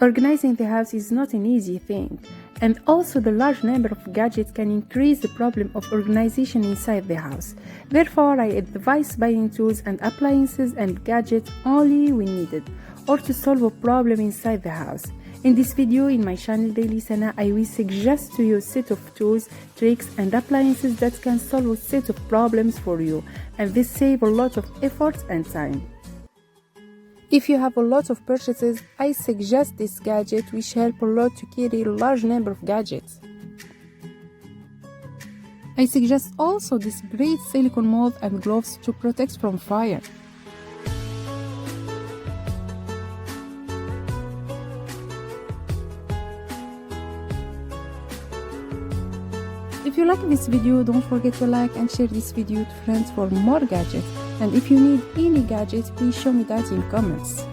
Organizing the house is not an easy thing, and also the large number of gadgets can increase the problem of organization inside the house. Therefore, I advise buying tools and appliances and gadgets only when needed, or to solve a problem inside the house. In this video in my channel Daily Sana, I will suggest to you a set of tools, tricks and appliances that can solve a set of problems for you, and this save a lot of effort and time. If you have a lot of purchases, I suggest this gadget which help a lot to carry a large number of gadgets. I suggest also this great silicone mold and gloves to protect from fire. If you like this video, don't forget to like and share this video to friends for more gadgets. And if you need any gadgets, please show me that in comments.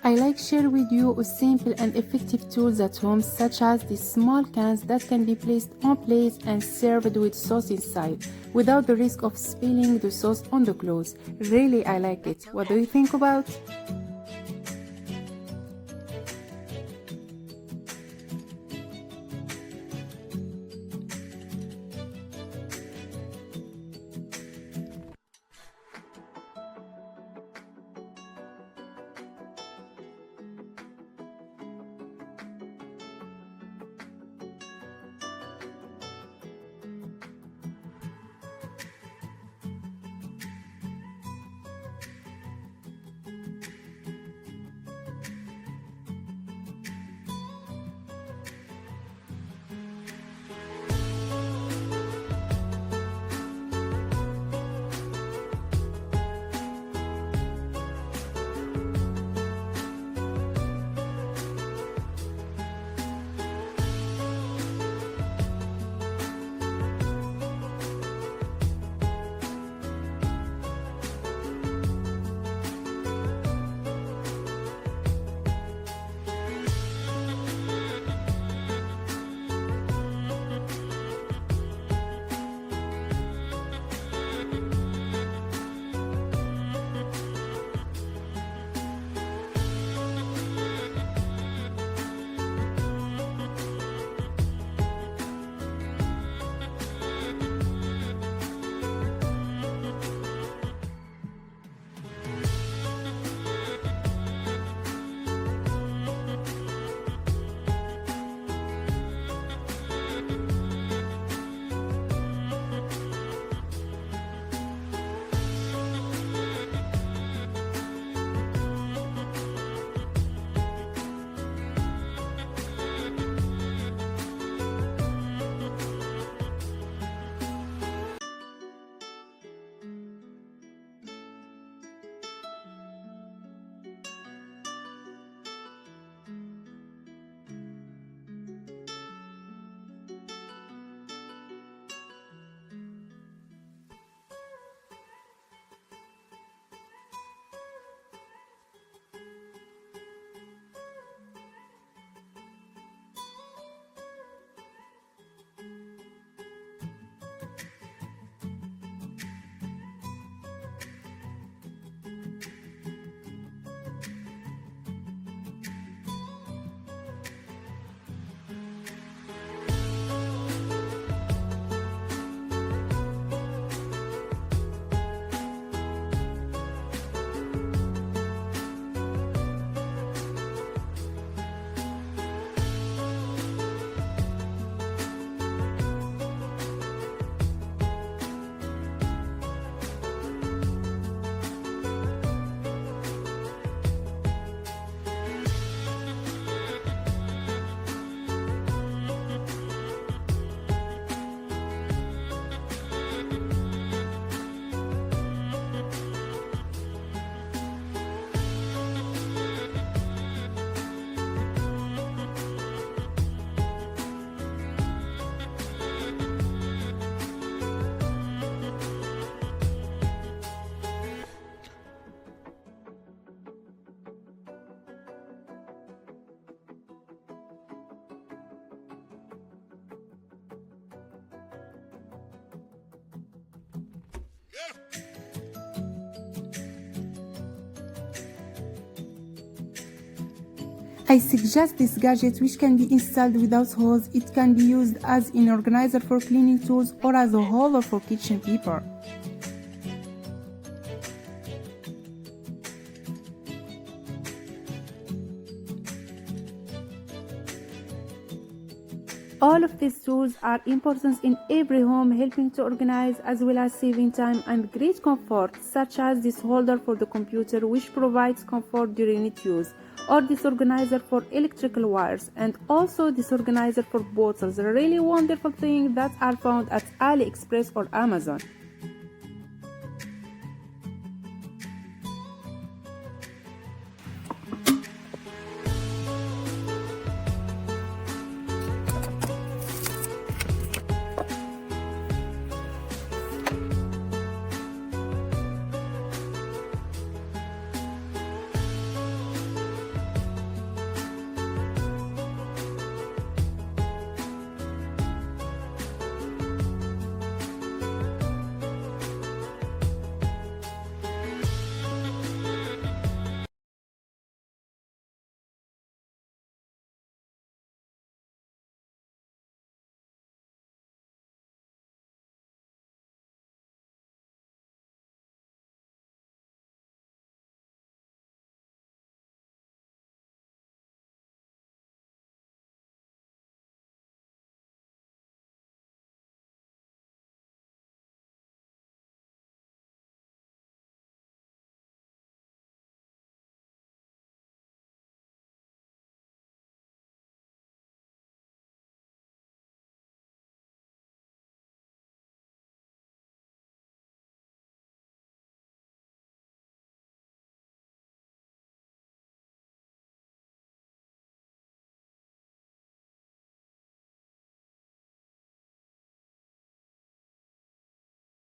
I like share with you a simple and effective tools at home, such as these small cans that can be placed on plates and served with sauce inside without the risk of spilling the sauce on the clothes. Really, I like it. What do you think about? I suggest this gadget, which can be installed without holes. It can be used as an organizer for cleaning tools or as a holder for kitchen paper. All of these tools are important in every home, helping to organize as well as saving time and great comfort, such as this holder for the computer, which provides comfort during its use, or this organizer for electrical wires, and also this organizer for bottles, really wonderful things that are found at AliExpress or Amazon.